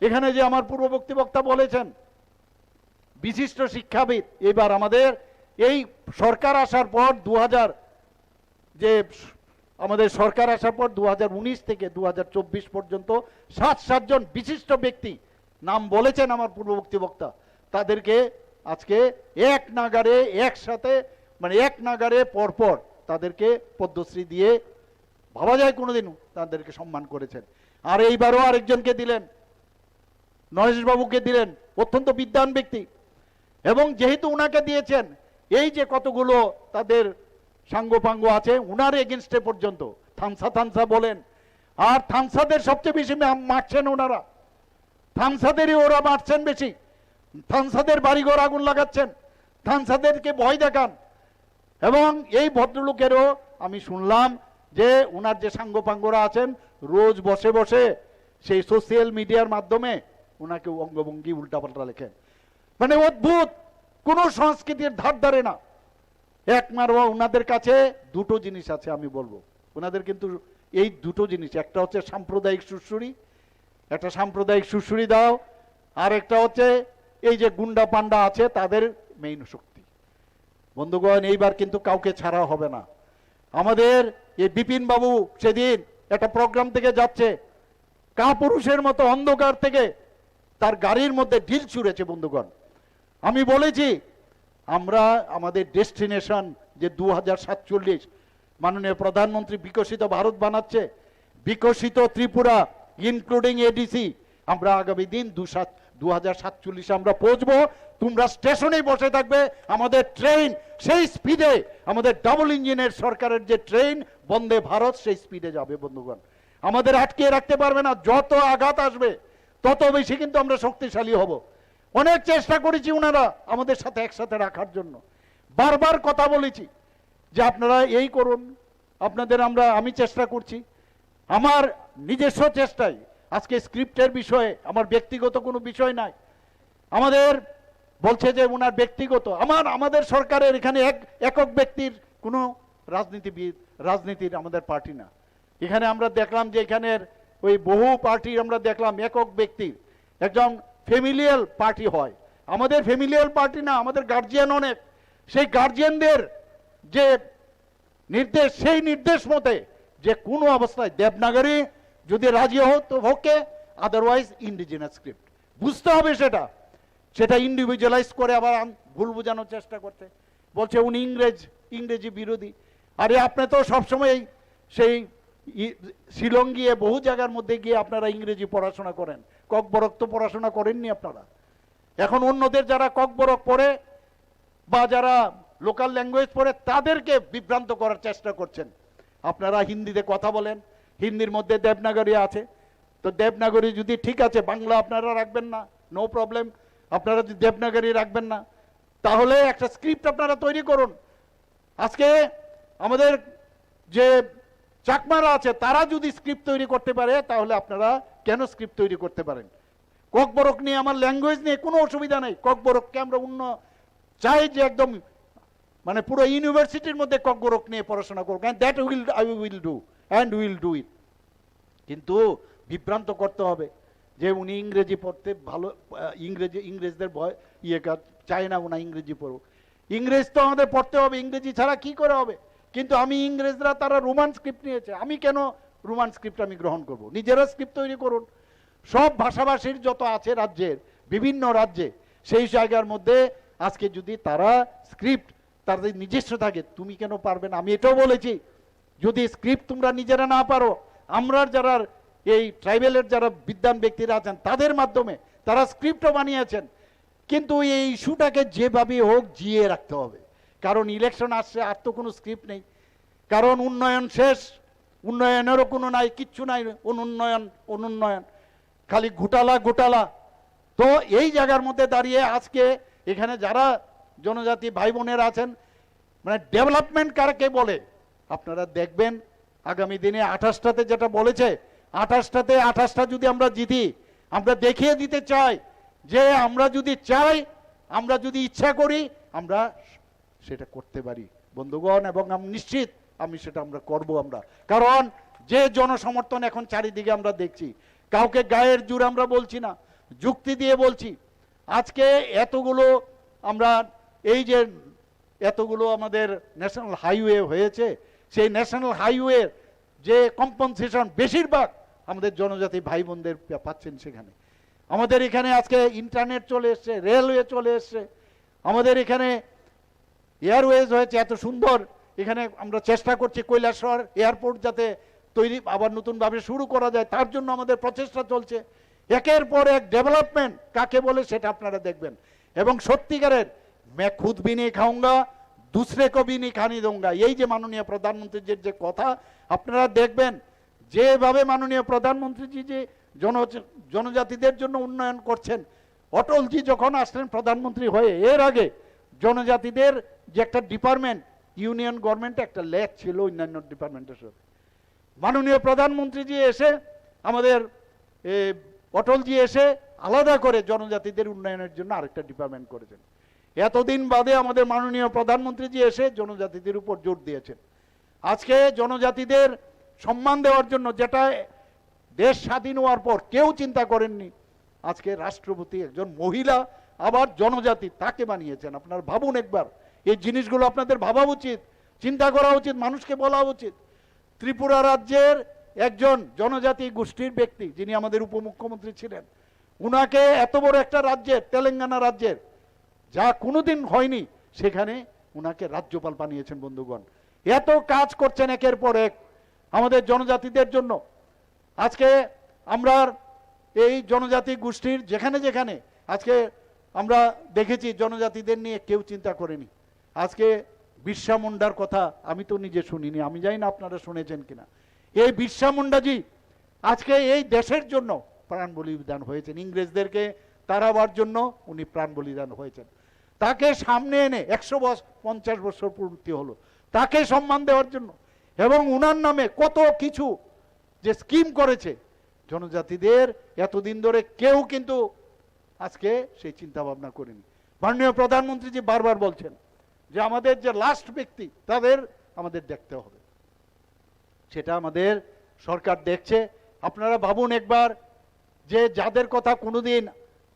এখানে যে আমার পূর্ববর্তী বক্তা বলেছেন বিশিষ্ট শিক্ষাবিদ, এবার আমাদের এই সরকার আসার পর 2000 যে আমাদের সরকার আসার পর 2019 থেকে 2024 পর্যন্ত 7 জন বিশিষ্ট ব্যক্তি নাম বলেছেন আমার পূর্ববর্তী বক্তা, তাদেরকে আজকে এক নাগারে একসাথে মানে এক নাগারে পরপর তাদেরকে পদ্মশ্রী দিয়ে ভাবা যায় কোনোদিন তাদেরকে সম্মান করেছেন। আর এইবারও আরেকজনকে দিলেন, নরেশবাবুকে দিলেন, অত্যন্ত বিদ্বান ব্যক্তি। এবং যেহেতু উনাকে দিয়েছেন, এই যে কতগুলো তাদের সাঙ্গপাঙ্গ আছে উনার এগেনস্টে পর্যন্ত থামসা বলেন, আর থামসাদের সবচেয়ে বেশি মারছেন ওনারা, থামসাদেরই ওরা মারছেন বেশি, থামসাদের বাড়িঘর আগুন লাগাচ্ছেন, থামসাদেরকে ভয় দেখান। এবং এই ভদ্রলোকেরও আমি শুনলাম যে ওনার যে সাঙ্গপাঙ্গরা আছেন রোজ বসে বসে সেই সোশ্যাল মিডিয়ার মাধ্যমে ওনাকে অঙ্গভঙ্গি উল্টাপাল্টা লেখেন। মানে অদ্ভুত, কোন সংস্কৃতির ধার ধারে না। একমাত্র ওনাদের কাছে দুটো জিনিস আছে আমি বলবো, ওনাদের কিন্তু এই দুটো জিনিস, একটা হচ্ছে সাম্প্রদায়িক সুশ্রুরি, একটা সাম্প্রদায়িক সুশ্রুরি দাও, আর একটা হচ্ছে এই যে গুন্ডা পান্ডা আছে তাদের মেইন শক্তি। বন্ধুগণ, এইবার কিন্তু কাউকে ছাড়া হবে না। আমাদের এই বিপিন বাবু সেদিন একটা প্রোগ্রাম থেকে যাচ্ছে, কাপুরুষের মতো অন্ধকার থেকে তার গাড়ির মধ্যে ঢিল ছুঁড়েছে। বন্ধুগণ, আমি বলেছি আমরা আমাদের ডেস্টিনেশন যে 2047 মাননীয় প্রধানমন্ত্রী বিকশিত ভারত বানাচ্ছে, বিকশিত ত্রিপুরা ইনক্লুডিং এডিসি, আমরা আগামী দিন 2047 আমরা পৌঁছবো। তোমরা স্টেশনে বসে থাকবে, আমাদের ট্রেন সেই স্পিডে, আমাদের ডাবল ইঞ্জিনের সরকারের যে ট্রেন বন্দে ভারত সেই স্পিডে যাবে। বন্ধুগণ, আমাদের আটকে রাখতে পারবে না, যত আঘাত আসবে তত বেশি কিন্তু আমরা শক্তিশালী হব। অনেক চেষ্টা করেছি ওনারা আমাদের সাথে একসাথে রাখার জন্য, বারবার কথা বলেছি যে আপনারা এই করুন, আপনাদের আমি চেষ্টা করছি আমার নিজস্ব চেষ্টায়। আজকে স্ক্রিপ্টের বিষয়ে আমার ব্যক্তিগত কোনো বিষয় নাই, আমাদের বলছে যে ওনার ব্যক্তিগত, আমাদের সরকারের এখানে একক ব্যক্তির কোনো রাজনীতির আমাদের পার্টি না। এখানে আমরা দেখলাম যে এখানের ওই বহু পার্টি আমরা দেখলাম একক ব্যক্তির, একজন ফ্যামিলিয়াল পার্টি হয়। আমাদের ফ্যামিলিয়াল পার্টি না, আমাদের গার্জিয়ান অনেক, সেই গার্জিয়ানদের যে নির্দেশ, সেই নির্দেশ মতে যে কোনো অবস্থায় দেবনাগরী যদি রাজি হতো হোকে, আদারওয়াইজ ইন্ডিজিনাস স্ক্রিপ্ট বুঝতে হবে। সেটা ইন্ডিভিজুয়ালাইজ করে আবার ভুল বোঝানোর চেষ্টা করতে বলছে উনি ইংরেজি বিরোধী। আরে আপনি তো সবসময় সেই শিলং গিয়ে বহু জায়গার মধ্যে গিয়ে আপনারা ইংরেজি পড়াশোনা করেন, ককবরক তো পড়াশোনা করেননি আপনারা। এখন অন্যদের যারা ককবরক পড়ে বা যারা লোকাল ল্যাঙ্গুয়েজ পড়ে তাদেরকে বিভ্রান্ত করার চেষ্টা করছেন। আপনারা হিন্দিতে কথা বলেন, হিন্দির মধ্যে দেবনাগরী আছে, তো দেবনাগরী যদি ঠিক আছে, বাংলা আপনারা রাখবেন না, নো প্রবলেম, আপনারা যদি দেবনাগরী রাখবেন না তাহলে একটা স্ক্রিপ্ট আপনারা তৈরি করুন। আজকে আমাদের যে চাকমারা আছে তারা যদি স্ক্রিপ্ট তৈরি করতে পারে তাহলে আপনারা কেন স্ক্রিপ্ট তৈরি করতে পারেন? ককবরক নিয়ে আমার ল্যাঙ্গুয়েজ নিয়ে কোনো অসুবিধা নেই, ককবরককে আমরা চাই যে একদম মানে পুরো ইউনিভার্সিটির মধ্যে ককবরক নিয়ে পড়াশোনা করবো, that will do and will do it. কিন্তু বিভ্রান্ত করতে হবে যে উনি ইংরেজি পড়তে ভালো, ইংরেজদের ভয় চায় না ওনা ইংরেজি পড়ুক। ইংরেজ তো আমাদের পড়তে হবে, ইংরেজি ছাড়া কি করে হবে? কিন্তু আমি ইংরেজরা তারা রোমান স্ক্রিপ্ট নিয়েছে, আমি কেন রোমান স্ক্রিপ্ট আমি গ্রহণ করব? নিজেরা স্ক্রিপ্ট তৈরি করুন। সব ভাষাভাষীর যত আছে রাজ্যের, বিভিন্ন রাজ্যে, সেই জায়গার মধ্যে আজকে যদি তারা স্ক্রিপ্ট তাদের নিজস্ব থাকে, তুমি কেন পারবে না? আমি এটাও বলেছি, যদি স্ক্রিপ্ট তোমরা নিজেরা না পারো, আমরা যারা এই ট্রাইবেলের যারা বিদ্বান ব্যক্তিরা আছেন তাদের মাধ্যমে তারা স্ক্রিপ্টও বানিয়েছেন। কিন্তু এই ইস্যুটাকে যেভাবে হোক জিয়ে রাখতে হবে, কারণ ইলেকশন আসছে, আর তো কোনো স্ক্রিপ্ট নেই, কারণ উন্নয়ন শেষ, উন্নয়নেরও কোনো নাই, কিচ্ছু নাই, অনুন্নয়ন, খালি ঘোটালা। তো এই জায়গার মধ্যে দাঁড়িয়ে আজকে এখানে যারা জনজাতি ভাই বোনেরা আছেন, মানে ডেভেলপমেন্ট কারকে বলে আপনারা দেখবেন আগামী দিনে 28টাতে যেটা বলেছে, 28টাতে 28টা যদি আমরা জিতি, আমরা দেখিয়ে দিতে চাই যে আমরা যদি চাই, আমরা যদি ইচ্ছা করি, আমরা সেটা করতে পারি বন্ধুগণ, এবং আমি নিশ্চিত সেটা আমরা করব। আমরা কারণ যে জনসমর্থন এখন চারিদিকে আমরা দেখছি, কাউকে গায়ের জোর আমরা বলছি না, যুক্তি দিয়ে বলছি। আজকে এতগুলো আমরা এই যে এতগুলো আমাদের ন্যাশনাল হাইওয়ে হয়েছে, সেই ন্যাশনাল হাইওয়ের যে কম্পনসেশন বেশিরভাগ আমাদের জনজাতি ভাই বোনদের পাচ্ছেন। সেখানে আমাদের এখানে আজকে ইন্টারনেট চলে এসছে, রেলওয়ে চলে এসছে, আমাদের এখানে এয়ারওয়েজ হয়েছে এত সুন্দর। এখানে আমরা চেষ্টা করছি কৈলাসহর এয়ারপোর্ট যাতে তৈরি আবার নতুনভাবে শুরু করা যায়, তার জন্য আমাদের প্রচেষ্টা চলছে। একের পর এক ডেভেলপমেন্ট কাকে বলে সেটা আপনারা দেখবেন, এবং সত্যিকারের मैं खुद भी नहीं खाऊंगा, दूसरे को भी नहीं खाने दूंगा, এই যে মাননীয় প্রধানমন্ত্রীজির যে কথা আপনারা দেখবেন, যেভাবে মাননীয় প্রধানমন্ত্রীজি যে জনজাতিদের জন্য উন্নয়ন করছেন। অটলজি যখন আসলেন প্রধানমন্ত্রী হয়ে, এর আগে জনজাতিদের যে একটা ডিপার্টমেন্ট ইউনিয়ন গভর্নমেন্টে একটা ল্যাগ ছিল অন্যান্য ডিপার্টমেন্টের সাথে, মাননীয় প্রধানমন্ত্রীজি এসে আমাদের অটলজি এসে আলাদা করে জনজাতিদের উন্নয়নের জন্য আরেকটা ডিপার্টমেন্ট করেছেন। এতদিন বাদে আমাদের মাননীয় প্রধানমন্ত্রীজি এসে জনজাতিদের উপর জোর দিয়েছেন। আজকে জনজাতিদের সম্মান দেওয়ার জন্য, যেটা দেশ স্বাধীন হওয়ার পর কেউ চিন্তা করেননি, আজকে রাষ্ট্রপতি একজন মহিলা, আবার জনজাতি, তাকে বানিয়েছেন। আপনারা ভাবুন একবার, এই জিনিসগুলো আপনাদের ভাবা উচিত, চিন্তা করা উচিত, মানুষকে বলা উচিত। ত্রিপুরা রাজ্যের একজন জনজাতি গোষ্ঠীর ব্যক্তি যিনি আমাদের উপমুখ্যমন্ত্রী ছিলেন, উনাকে এত বড় একটা রাজ্যের, তেলেঙ্গানা রাজ্যের, যা কোনোদিন হয়নি, সেখানে উনাকে রাজ্যপাল বানিয়েছেন। বন্ধুগণ, এত কাজ করছেন একের পর এক আমাদের জনজাতিদের জন্য। আজকে আমরা এই জনজাতি গোষ্ঠীর যেখানে যেখানে আজকে আমরা দেখেছি জনজাতিদের নিয়ে কেউ চিন্তা করেনি। আজকে বিরসা মুন্ডার কথা আমি তো নিজে শুনিনি, আমি জানি না আপনারা শুনেছেন কিনা। এই বিরসা মুন্ডাজি আজকে এই দেশের জন্য প্রাণ বলিদান হয়েছেন, ইংরেজদেরকে তাড়াবার জন্য উনি প্রাণ বলিদান হয়েছেন। তাকে সামনে এনে 150 বছর পূর্তি হলো, তাকে সম্মান দেওয়ার জন্য, এবং উনার নামে কত কিছু যে স্কিম করেছে জনজাতিদের, এতদিন ধরে কেউ কিন্তু আজকে সেই চিন্তা ভাবনা করেনি। মাননীয় প্রধানমন্ত্রীজি বারবার বলছেন যে আমাদের যে লাস্ট ব্যক্তি তাদের আমাদের দেখতে হবে, সেটা আমাদের সরকার দেখছে। আপনারা ভাবুন একবার, যে যাদের কথা কোনোদিন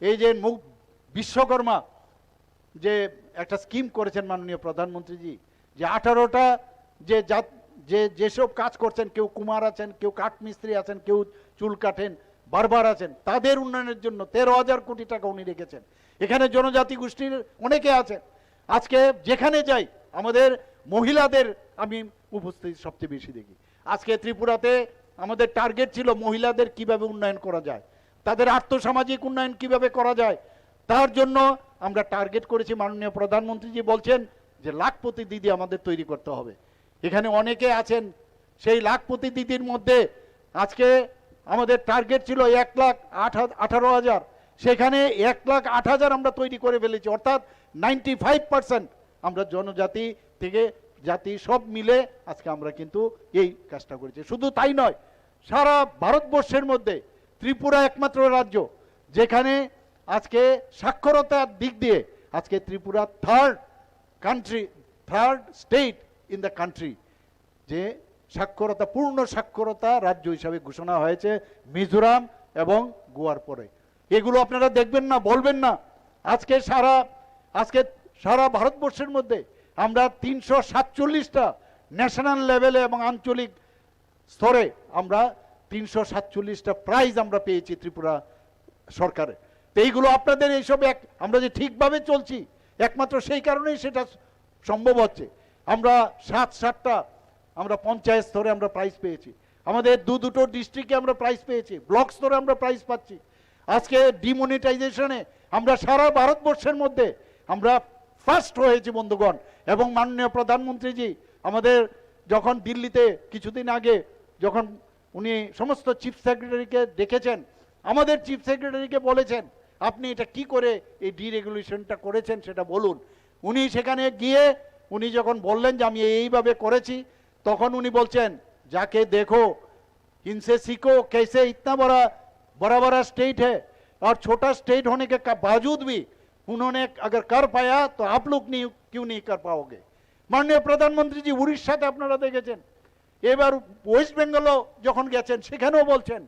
এই যে বিশ্বকর্মা যে একটা স্কিম করেছেন মাননীয় প্রধানমন্ত্রীজি, যে 18টা যেসব কাজ করছেন, কেউ কুমার আছেন, কেউ কাঠমিস্ত্রি আছেন, কেউ চুল কাটেন, বারবার আছেন, তাদের উন্নয়নের জন্য 13,000 কোটি টাকা উনি রেখেছেন। এখানে জনজাতি গোষ্ঠীর অনেকে আছেন। আজকে যেখানে যাই আমাদের মহিলাদের আমি উপস্থিতি সবচেয়ে বেশি দেখি। আজকে ত্রিপুরাতে আমাদের টার্গেট ছিল মহিলাদের কিভাবে উন্নয়ন করা যায়, তাদের আর্থসামাজিক উন্নয়ন কিভাবে করা যায়, তার জন্য আমরা টার্গেট করেছি। মাননীয় প্রধানমন্ত্রীজি বলছেন যে লাখপতি দিদি আমাদের তৈরি করতে হবে। এখানে অনেকে আছেন, সেই লাখপতি দিদির মধ্যে আজকে আমাদের টার্গেট ছিল 1,18,000, সেখানে 1,08,000 আমরা তৈরি করে ফেলেছি। অর্থাৎ 95% আমরা জনজাতি থেকে জাতি সব মিলে আজকে আমরা কিন্তু এই কাজটা করেছি। শুধু তাই নয়, সারা ভারতবর্ষের মধ্যে ত্রিপুরা একমাত্র রাজ্য যেখানে আজকে সাক্ষরতার দিক দিয়ে আজকে Tripura 3rd country third state in the country, যে সাক্ষরতা, পূর্ণ সাক্ষরতা রাজ্য হিসাবে ঘোষণা হয়েছে মিজোরাম এবং গোয়ার পরে। এগুলো আপনারা দেখবেন না, বলবেন না। আজকে সারা ভারতবর্ষের মধ্যে আমরা 347টা ন্যাশনাল লেভেলে এবং আঞ্চলিক স্তরে আমরা 347টা প্রাইজ আমরা পেয়েছি ত্রিপুরা সরকারের। তো এইগুলো আপনাদের এইসব আমরা যে ঠিকভাবে চলছি একমাত্র সেই কারণেই সেটা সম্ভব হচ্ছে। আমরা 7টা আমরা পঞ্চায়েত স্তরে আমরা প্রাইজ পেয়েছি, আমাদের দুটো ডিস্ট্রিক্টে আমরা প্রাইজ পেয়েছি, ব্লক স্তরে আমরা প্রাইজ পাচ্ছি। আজকে ডিমনিটাইজেশনে আমরা সারা ভারতবর্ষের মধ্যে আমরা ফার্স্ট হয়েছি বন্ধুগণ। এবং মাননীয় প্রধানমন্ত্রীজি আমাদের যখন দিল্লিতে কিছুদিন আগে যখন উনি সমস্ত চিফ সেক্রেটারিকে ডেকেছেন, আমাদের চিফ সেক্রেটারিকে বলেছেন আপনি এটা কি করে এই ডিরেগুলেশনটা করেছেন সেটা বলুন। উনি সেখানে গিয়ে উনি যখন বললেন যে আমি এইভাবে করেছি, তখন উনি বলছেন जाके देखो, इनसे सीखो कैसे इतना बड़ा स्टेट है और छोटा स्टेट होने के बावजूद भी उन्होंने अगर कर पाया तो आप लोग क्यों नहीं कर पाओगे। माननीय प्रधानमंत्री जी उड़ीसाते আপনারা দেখেছেন, এবার ওয়েস্ট বেঙ্গলও যখন গেছেন সেখানেও বলছেন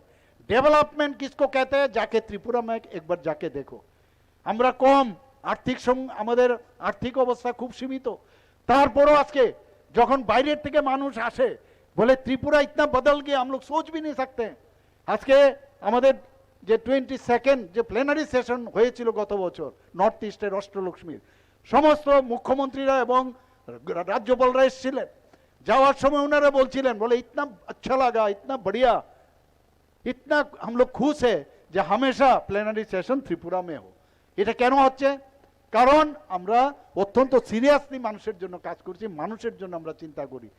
डेवलपमेंट किसको कहते हैं, जाके त्रिपुरा में एक बार जाके देखो। আমরা কম আমাদের আর্থিক অবস্থা খুব সীমিত, তারপরও আজকে যখন বাইরের থেকে মানুষ আসে बोले त्रिपुरा इतना बदल गया हम लोग सोच भी नहीं सकते। आज के আমাদের যে 22nd যে প্লেনারি সেশন হয়েছিল গত বছর নর্থ ইস্টের অষ্টলক্ষ্মীর, সমস্ত মুখ্যমন্ত্রীরা এবং রাজ্যপালরা এসেছিলেন। যাওয়ার সময় ওনারা বলছিলেন বলে इतना अच्छा लगा, इतना बढ़िया, इतना हम लोग खुश है যে हमेशा প্লেনারি সেশন ত্রিপুরা में हो। এটা কেন হচ্ছে? কারণ আমরা অত্যন্ত সিরিয়াসলি মানুষের জন্য কাজ করছি, মানুষের জন্য আমরা চিন্তা করি।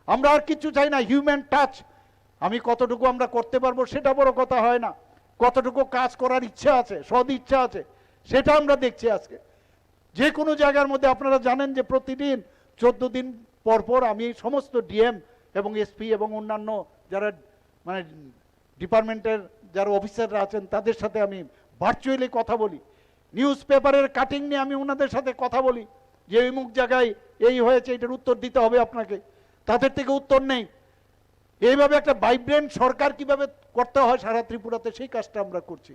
আমরা আর কিছু চাই না, হিউম্যান টাচ। আমি কতটুকু আমরা করতে পারবো সেটা বড় কথা হয় না, কতটুকু কাজ করার ইচ্ছা আছে, সদ ইচ্ছা আছে সেটা আমরা দেখছি। আজকে যে কোনো জায়গার মধ্যে আপনারা জানেন যে প্রতিদিন 14 দিন পর পর আমি সমস্ত ডিএম এবং এসপি এবং অন্যান্য যারা মানে ডিপার্টমেন্টের যারা অফিসাররা আছেন তাদের সাথে আমি ভার্চুয়ালি কথা বলি। নিউজ পেপারের কাটিং নিয়ে আমি ওনাদের সাথে কথা বলি যে এই মুখ জায়গায় এই হয়েছে, এটার উত্তর দিতে হবে আপনাকে। তাদের থেকে উত্তর নেই। এইভাবে একটা ভাইব্রেন্ট সরকার কিভাবে করতে হয় সারা ত্রিপুরাতে সেই কাজটা আমরা করছি,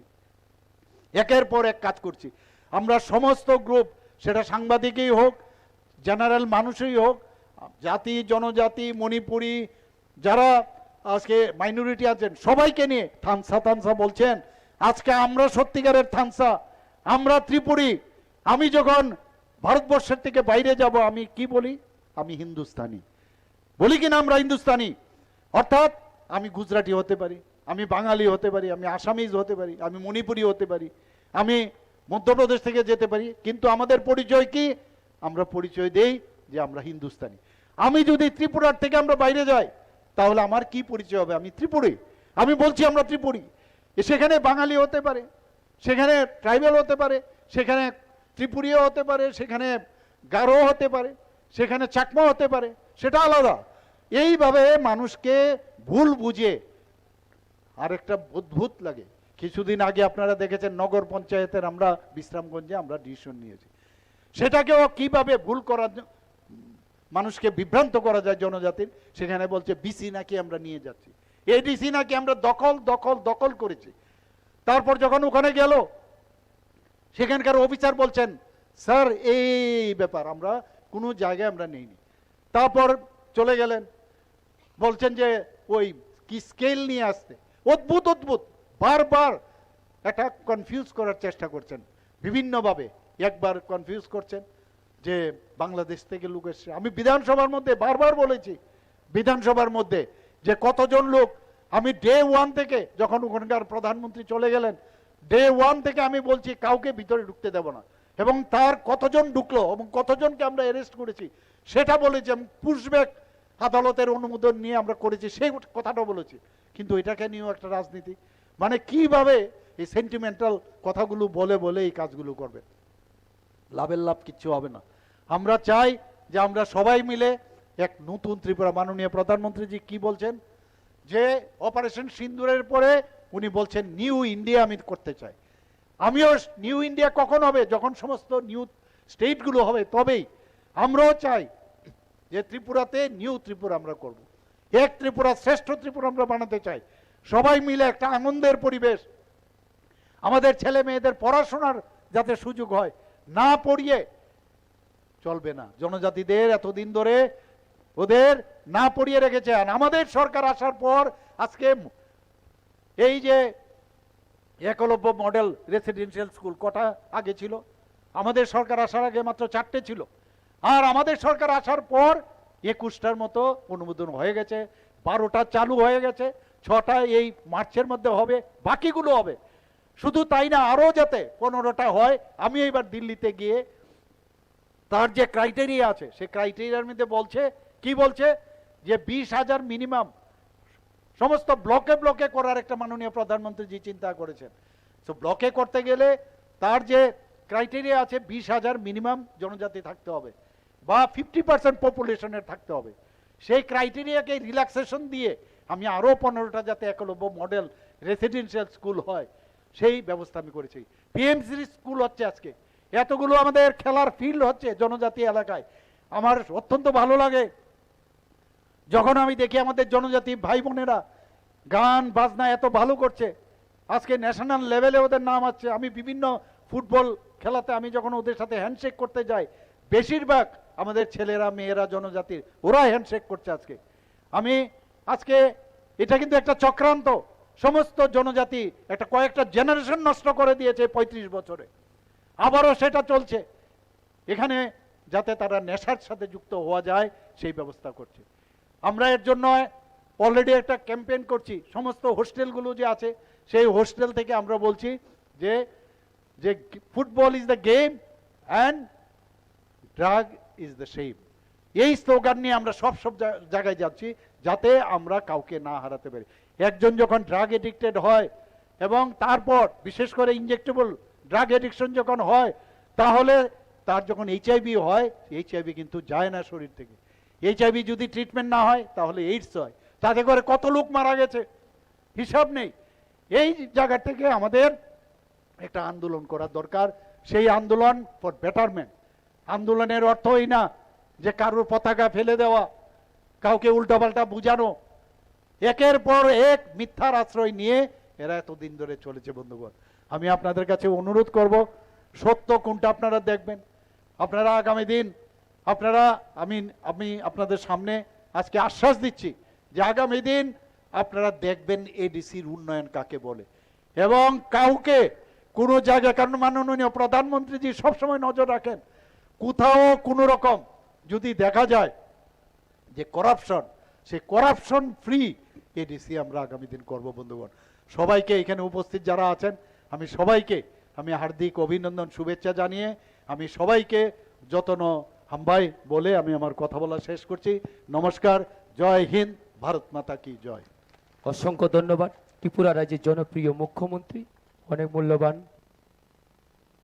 একের পর এক কাজ করছি। আমরা সমস্ত গ্রুপ, সেটা সাংবাদিকই হোক, জেনারেল মানুষই হোক, জাতি জনজাতি মণিপুরি যারা আজকে মাইনরিটি আছেন সবাইকে নিয়ে থানসা বলছেন। আজকে আমরা সত্যিকারের থানসা, আমরা ত্রিপুরী। আমি যখন ভারতবর্ষের থেকে বাইরে যাব আমি কি বলি? আমি হিন্দুস্তানি বলি কিনা? আমরা হিন্দুস্তানি, অর্থাৎ আমি গুজরাটি হতে পারি, আমি বাঙালি হতে পারি, আমি আসামিজ হতে পারি, আমি মণিপুরি হতে পারি, আমি মধ্যপ্রদেশ থেকে যেতে পারি, কিন্তু আমাদের পরিচয় কি? আমরা পরিচয় দেই যে আমরা হিন্দুস্তানি। আমি যদি ত্রিপুরার থেকে আমরা বাইরে যাই তাহলে আমার কি পরিচয় হবে? আমি ত্রিপুরী। আমি বলছি আমরা ত্রিপুরী। সেখানে বাঙালি হতে পারে, সেখানে ট্রাইবেল হতে পারে, সেখানে ত্রিপুরীয় হতে পারে, সেখানে গারো হতে পারে, সেখানে চাকমা হতে পারে, সেটা আলাদা। এইভাবে মানুষকে ভুল বুঝে আরেকটা অদ্ভুত লাগে। কিছুদিন আগে আপনারা দেখেছেন নগর পঞ্চায়েতের আমরা বিশ্রামগঞ্জে আমরা ডিসিশন নিয়েছি, সেটাকেও কিভাবে ভুল করার মানুষকে বিভ্রান্ত করা যায় জনজাতির। সেখানে বলছে বিসি নাকি আমরা নিয়ে যাচ্ছি, এডিসি নাকি আমরা দখল করেছি। তারপর যখন ওখানে গেল সেখানকার অফিসার বলছেন স্যার এই ব্যাপার আমরা কোনো জায়গায় আমরা নেইনি। তারপর চলে গেলেন বলছেন যে ওই কি স্কেল নিয়ে আসতে। অদ্ভুত বারবার এটা কনফিউজ করার চেষ্টা করছেন বিভিন্নভাবে। একবার কনফিউজ করছেন যে বাংলাদেশ থেকে লোক এসছে। আমি বিধানসভার মধ্যে বারবার বলেছি, বিধানসভার মধ্যে যে কতজন লোক, আমি ডে 1 থেকে যখন ওখানকার প্রধানমন্ত্রী চলে গেলেন ডে 1 থেকে আমি বলছি কাউকে ভিতরে ঢুকতে দেব না, এবং তার কতজন ঢুকলো এবং কতজনকে আমরা অ্যারেস্ট করেছি সেটা বলেছি। আমি পুশব্যাক আদালতের অনুমোদন নিয়ে আমরা করেছি সেই কথাটা বলেছি। কিন্তু এটাকে নিয়েও একটা রাজনীতি, মানে কিভাবে এই সেন্টিমেন্টাল কথাগুলো বলে এই কাজগুলো করবে, লাভের লাভ কিচ্ছু হবে না। আমরা চাই যে আমরা সবাই মিলে এক নতুন ত্রিপুরা। মাননীয় প্রধানমন্ত্রীজি কি বলছেন যে অপারেশন সিন্দুরের পরে উনি বলছেন নিউ ইন্ডিয়া আমি করতে চাই। আমিও নিউ ইন্ডিয়া কখন হবে? যখন সমস্ত নিউ স্টেটগুলো হবে তবেই। আমরাও চাই যে ত্রিপুরাতে নিউ ত্রিপুরা আমরা করব, এক ত্রিপুরা, শ্রেষ্ঠ ত্রিপুরা আমরা বানাতে চাই। সবাই মিলে একটা আনন্দের পরিবেশ, আমাদের ছেলে মেয়েদের পড়াশোনার যাতে সুযোগ হয়, না পড়িয়ে চলবে না। জনজাতিদের এতদিন ধরে ওদের না পড়িয়ে রেখেছেন। আমাদের সরকার আসার পর আজকে এই যে একলব্য মডেল রেসিডেন্সিয়াল স্কুল কটা আগে ছিল? আমাদের সরকার আসার আগে মাত্র 4টে ছিল, আর আমাদের সরকার আসার পর 21টার মতো অনুমোদন হয়ে গেছে, 12টা চালু হয়ে গেছে, 6টা এই মার্চের মধ্যে হবে, বাকিগুলো হবে। শুধু তাই না, আরো যাতে 15টা হয়। আমি এবার দিল্লিতে গিয়ে তার যে ক্রাইটেরিয়া আছে সেই ক্রাইটেরিয়ার মধ্যে বলছে কি, বলছে যে 20,000 মিনিমাম সমস্ত ব্লকে ব্লকে করার একটা মাননীয় প্রধানমন্ত্রী জি চিন্তা করেছেন। তো ব্লকে করতে গেলে তার যে ক্রাইটেরিয়া আছে 20,000 মিনিমাম জনজাতি থাকতে হবে বা 50% পপুলেশনের থাকতে হবে। সেই ক্রাইটেরিয়াকে রিল্যাক্সেশন দিয়ে আমি আরো 15টা যাতে একলব্য মডেল রেসিডেন্সিয়াল স্কুল হয় সেই ব্যবস্থা আমি করেছি। পিএমসি স্কুল হচ্ছে আজকে, এতগুলো আমাদের খেলার ফিল্ড হচ্ছে জনজাতি এলাকায়। আমার অত্যন্ত ভালো লাগে যখন আমি দেখি আমাদের জনজাতি ভাই বোনেরা গান বাজনা এত ভালো করছে, আজকে ন্যাশনাল লেভেলে ওদের নাম আছে। আমি বিভিন্ন ফুটবল খেলাতে আমি যখন ওদের সাথে হ্যান্ডশেক করতে যাই, বেশিরভাগ আমাদের ছেলেরা মেয়েরা জনজাতির, ওরা হ্যান্ডশেক করছে আজকে। আমি আজকে এটা কিন্তু একটা চক্রান্ত, সমস্ত জনজাতি একটা কয়েকটা জেনারেশন নষ্ট করে দিয়েছে 35 বছরে, আবারও সেটা চলছে। এখানে যাতে তারা নেশার সাথে যুক্ত হওয়া যায় সেই ব্যবস্থা করছে। আমরা এর জন্য অলরেডি একটা ক্যাম্পেইন করছি। সমস্ত হোস্টেলগুলো যে আছে সেই হোস্টেল থেকে আমরা বলছি যে যে football is the game and drug is the shame. এই স্লোগান নিয়ে আমরা সব জায়গায় যাচ্ছি যাতে আমরা কাউকে না হারাতে পারি। একজন যখন ড্রাগ এডিক্টেড হয় এবং তারপর বিশেষ করে ইনজেক্টেবল ড্রাগ এডিকশন যখন হয়, তাহলে তার যখন এইচআইভি হয়, এইচআইভি কিন্তু যায় না শরীর থেকে। এইচআইভি যদি ট্রিটমেন্ট না হয় তাহলে এইডস হয়, তাতে করে কত লোক মারা গেছে হিসাব নেই। এই জায়গা থেকে আমাদের একটা আন্দোলন করা দরকার, সেই আন্দোলন ফর বেটারমেন্ট। আন্দোলনের অর্থ এই না যে কারোর পতাকা ফেলে দেওয়া, কাউকে উল্টাপাল্টা বুঝানো। একের পর এক মিথ্যার আশ্রয় নিয়ে এরা এতদিন ধরে চলেছে। বন্ধুগণ, আমি আপনাদের কাছে অনুরোধ করব, সত্য কোনটা আপনারা দেখবেন। আপনারা আগামী দিন আমি আপনাদের সামনে আজকে আশ্বাস দিচ্ছি যে আগামী দিন আপনারা দেখবেন এডিসির উন্নয়ন কাকে বলে, এবং কাউকে কোনো জায়গায়, কারণ মাননীয় প্রধানমন্ত্রীজি সবসময় নজর রাখেন, কোথাও কোনো রকম যদি দেখা যায় যে করাপশন, সেই করাপশন ফ্রি এডিসি আমরা আগামী দিন করব। বন্ধুগণ, সবাইকে এখানে উপস্থিত যারা আছেন আমি সবাইকে হার্দিক অভিনন্দন শুভেচ্ছা জানিয়ে আমি সবাইকে যতন হাম্বাই বলে আমি আমার কথা বলা শেষ করছি। নমস্কার, জয় হিন্দ, ভারত মাতা কি জয়। অসংখ্য ধন্যবাদ। ত্রিপুরা রাজ্যের জনপ্রিয় মুখ্যমন্ত্রী অনেক মূল্যবান